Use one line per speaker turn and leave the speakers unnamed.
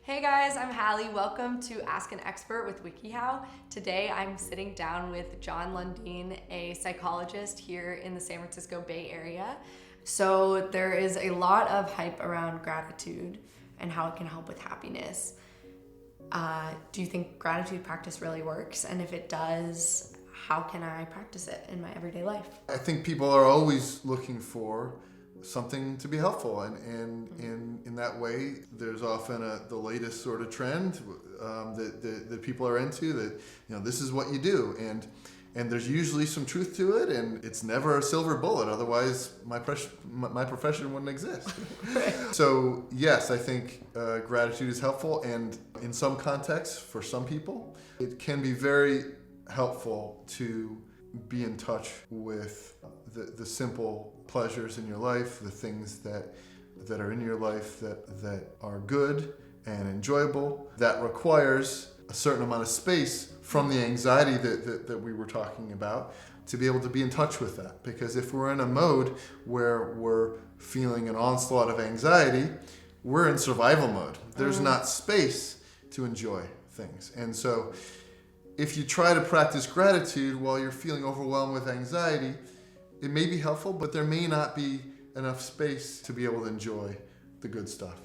Hey guys, I'm Hallie. Welcome to Ask an Expert with wikiHow. Today I'm sitting down with John Lundin, a psychologist here in the San Francisco Bay Area. So there is a lot of hype around gratitude and how it can help with happiness. Do you think gratitude practice really works? And if it does, how can I practice it in my everyday life?
I think people are always looking for something to be helpful, and in that way there's often the latest sort of trend that people are into, that this is what you do, and there's usually some truth to it, and it's never a silver bullet, otherwise my profession wouldn't exist. So yes, I think gratitude is helpful, and in some contexts for some people it can be very helpful to be in touch with the simple pleasures in your life, the things that are in your life that are good and enjoyable. That requires a certain amount of space from the anxiety that we were talking about, to be able to be in touch with that. Because if we're in a mode where we're feeling an onslaught of anxiety, we're in survival mode. There's not space to enjoy things. And so if you try to practice gratitude while you're feeling overwhelmed with anxiety, it may be helpful, but there may not be enough space to be able to enjoy the good stuff.